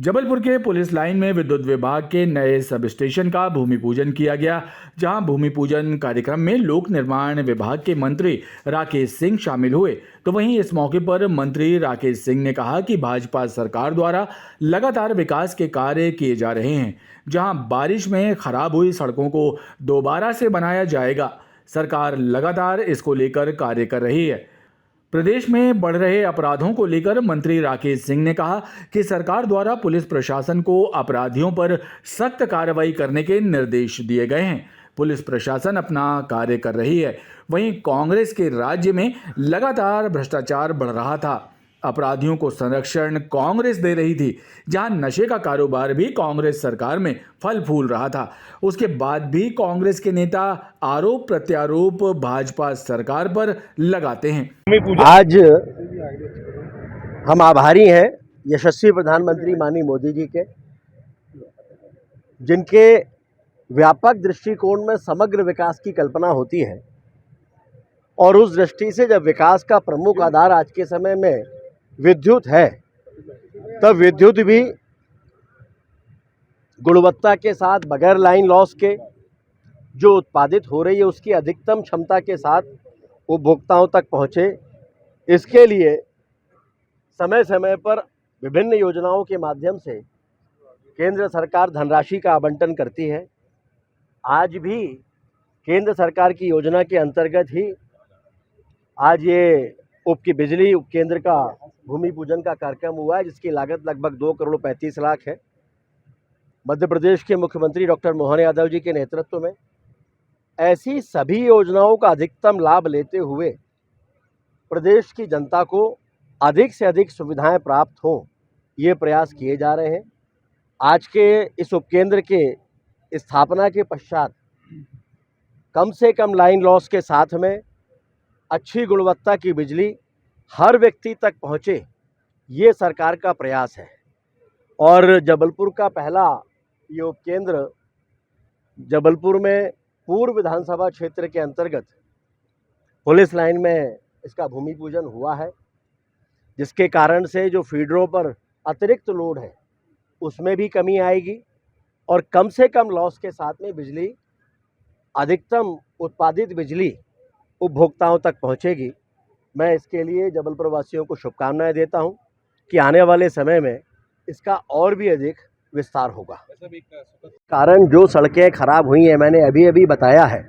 जबलपुर के police line में विद्युत विभाग के नए सब स्टेशन का भूमि पूजन किया गया। जहां भूमि पूजन कार्यक्रम में लोक निर्माण विभाग के मंत्री राकेश सिंह शामिल हुए। तो वहीं इस मौके पर मंत्री राकेश सिंह ने कहा कि भाजपा सरकार द्वारा लगातार विकास के कार्य किए जा रहे हैं। जहां बारिश में खराब हुई सड़कों को दोबारा से बनाया जाएगा। सरकार लगातार इसको लेकर कार्य कर रही है। प्रदेश में बढ़ रहे अपराधों को लेकर मंत्री राकेश सिंह ने कहा कि सरकार द्वारा पुलिस प्रशासन को अपराधियों पर सख्त कार्रवाई करने के निर्देश दिए गए हैं। पुलिस प्रशासन अपना कार्य कर रही है। वहीं कांग्रेस के राज्य में लगातार भ्रष्टाचार बढ़ रहा था। अपराधियों को संरक्षण कांग्रेस दे रही थी। जहां नशे का कारोबार भी कांग्रेस सरकार में फल फूल रहा था, उसके बाद भी कांग्रेस के नेता आरोप प्रत्यारोप भाजपा सरकार पर लगाते हैं। आज हम आभारी हैं यशस्वी प्रधानमंत्री माननीय मोदी जी के, जिनके व्यापक दृष्टिकोण में समग्र विकास की कल्पना होती है। और उस दृष्टि से जब विकास का प्रमुख आधार आज के समय में विद्युत है, तब विद्युत भी गुणवत्ता के साथ बगैर लाइन लॉस के जो उत्पादित हो रही है उसकी अधिकतम क्षमता के साथ उपभोक्ताओं तक पहुँचे, इसके लिए समय समय पर विभिन्न योजनाओं के माध्यम से केंद्र सरकार धनराशि का आवंटन करती है। आज भी केंद्र सरकार की योजना के अंतर्गत ही आज ये बिजली उपकेंद्र का भूमि पूजन का कार्यक्रम हुआ है, जिसकी लागत लगभग 2 करोड़ 35 लाख है। मध्य प्रदेश के मुख्यमंत्री डॉक्टर मोहन यादव जी के नेतृत्व में ऐसी सभी योजनाओं का अधिकतम लाभ लेते हुए प्रदेश की जनता को अधिक से अधिक सुविधाएं प्राप्त हों, ये प्रयास किए जा रहे हैं। आज के इस उपकेंद्र के स्थापना के पश्चात कम से कम लाइन लॉस के साथ में अच्छी गुणवत्ता की बिजली हर व्यक्ति तक पहुंचे, ये सरकार का प्रयास है। और जबलपुर का पहला ये उपकेंद्र जबलपुर में पूर्व विधानसभा क्षेत्र के अंतर्गत पुलिस लाइन में इसका भूमि पूजन हुआ है, जिसके कारण से जो फीडरों पर अतिरिक्त लोड है उसमें भी कमी आएगी और कम से कम लॉस के साथ में बिजली, अधिकतम उत्पादित बिजली उपभोक्ताओं तक पहुंचेगी। मैं इसके लिए जबलपुर वासियों को शुभकामनाएं देता हूं कि आने वाले समय में इसका और भी अधिक विस्तार होगा। कारण जो सड़कें खराब हुई हैं, मैंने अभी अभी बताया है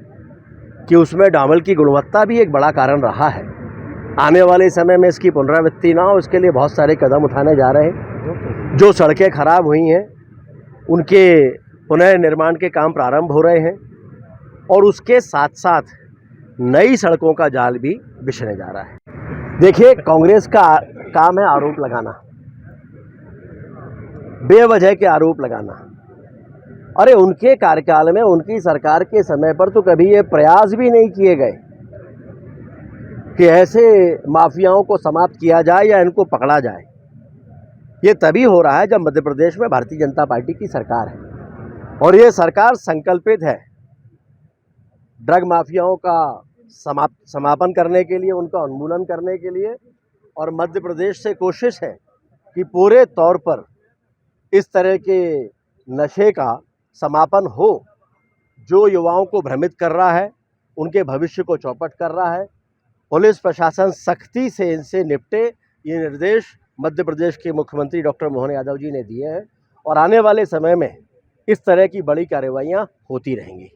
कि उसमें डामर की गुणवत्ता भी एक बड़ा कारण रहा है। आने वाले समय में इसकी पुनरावृत्ति ना हो, उसके लिए बहुत सारे कदम उठाने जा रहे हैं। जो सड़कें खराब हुई हैं उनके पुनर्निर्माण के काम प्रारंभ हो रहे हैं और उसके साथ साथ नई सड़कों का जाल भी बिछने जा रहा है। देखिए, कांग्रेस का काम है आरोप लगाना, बेवजह के आरोप लगाना। अरे उनके कार्यकाल में, उनकी सरकार के समय पर तो कभी ये प्रयास भी नहीं किए गए कि ऐसे माफियाओं को समाप्त किया जाए या इनको पकड़ा जाए। ये तभी हो रहा है जब मध्य प्रदेश में भारतीय जनता पार्टी की सरकार है और ये सरकार संकल्पित है ड्रग माफियाओं का समापन करने के लिए, उनका उन्मूलन करने के लिए। और मध्य प्रदेश से कोशिश है कि पूरे तौर पर इस तरह के नशे का समापन हो, जो युवाओं को भ्रमित कर रहा है, उनके भविष्य को चौपट कर रहा है। पुलिस प्रशासन सख्ती से इनसे निपटे, ये निर्देश मध्य प्रदेश के मुख्यमंत्री डॉक्टर मोहन यादव जी ने दिए हैं और आने वाले समय में इस तरह की बड़ी कार्रवाइयाँ होती रहेंगी।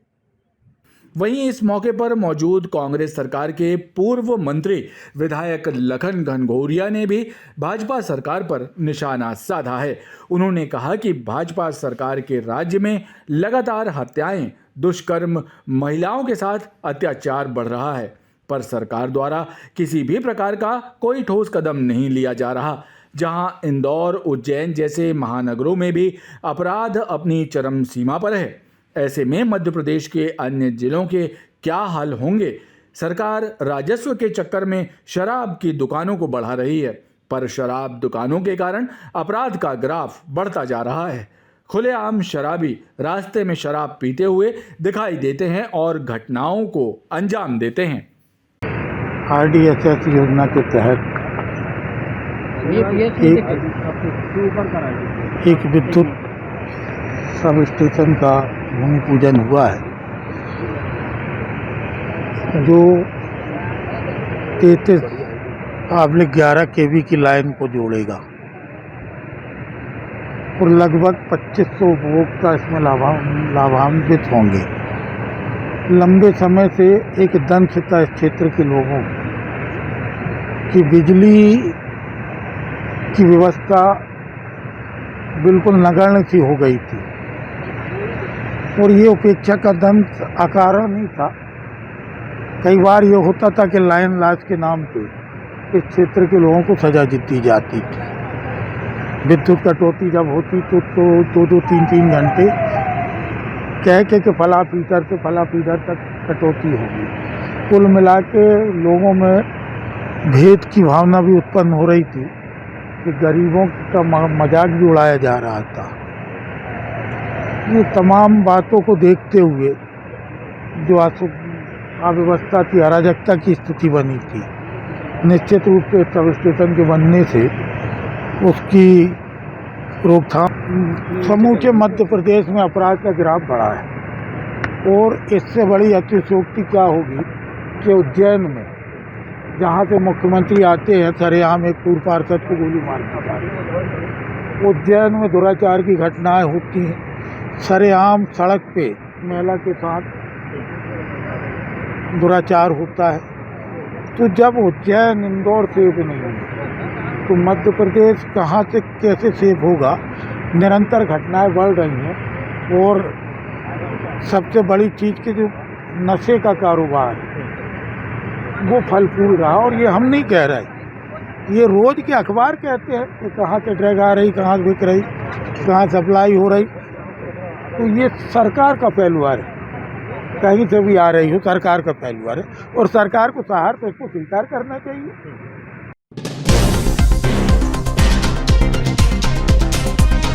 वहीं इस मौके पर मौजूद कांग्रेस सरकार के पूर्व मंत्री विधायक लखन घनघोरिया ने भी भाजपा सरकार पर निशाना साधा है। उन्होंने कहा कि भाजपा सरकार के राज्य में लगातार हत्याएं, दुष्कर्म, महिलाओं के साथ अत्याचार बढ़ रहा है, पर सरकार द्वारा किसी भी प्रकार का कोई ठोस कदम नहीं लिया जा रहा। जहां इंदौर, उज्जैन जैसे महानगरों में भी अपराध अपनी चरम सीमा पर है, ऐसे में मध्य प्रदेश के अन्य जिलों के क्या हाल होंगे। सरकार राजस्व के चक्कर में शराब की दुकानों को बढ़ा रही है, पर शराब दुकानों के कारण अपराध का ग्राफ बढ़ता जा रहा है। खुलेआम शराबी रास्ते में शराब पीते हुए दिखाई देते हैं और घटनाओं को अंजाम देते हैं। RDSS योजना के तहत एक विद्युत सब स्टेशन का भूमि पूजन हुआ है जो 33/11 केवी की लाइन को जोड़ेगा और लगभग 2500 उपभोक्ता इसमें लाभान्वित होंगे। लंबे समय से एक दंश था इस क्षेत्र के लोगों की बिजली की व्यवस्था बिल्कुल नगण्य सी हो गई थी और ये उपेक्षा का दंश अकारण ही था। कई बार ये होता था कि लाइन लाज के नाम पे इस क्षेत्र के लोगों को सजा दी जाती थी। विद्युत कटौती जब होती तो 2-3 घंटे कह के कि फला फीडर से फला फीडर तक कटौती होगी। कुल मिला के लोगों में भेद की भावना भी उत्पन्न हो रही थी कि गरीबों का मजाक भी उड़ाया जा रहा था। ये तमाम बातों को देखते हुए जो अव्यवस्था थी, अराजकता की स्थिति बनी थी, निश्चित रूप से सब स्टेशन के बनने से उसकी रोकथाम समूचे मध्य प्रदेश में अपराध का गिराफ बढ़ा है। और इससे बड़ी अतिशयोक्ति क्या होगी कि उज्जैन में जहाँ से मुख्यमंत्री आते हैं सरेआम एक पूर्व पार्षद को गोली मारना था। उज्जैन में दुराचार की घटनाएं होती हैं, सरेआम सड़क पे महिला के साथ दुराचार होता है। तो जब उज्जैन इंदौर सेफ नहीं है तो मध्य प्रदेश कहाँ से कैसे सेफ होगा। निरंतर घटनाएं बढ़ रही हैं और सबसे बड़ी चीज़ कि जो नशे का कारोबार वो फल फूल रहा। और ये हम नहीं कह रहे, ये रोज़ के अखबार कहते हैं कि कहाँ से ड्रग आ रही, कहाँ से बिक रही, कहाँ सप्लाई हो रही। तो ये सरकार का पहलुआर है, कहीं से भी आ रही हो सरकार का पहलुआर है और सरकार को सहार पे इसको स्वीकार करना चाहिए।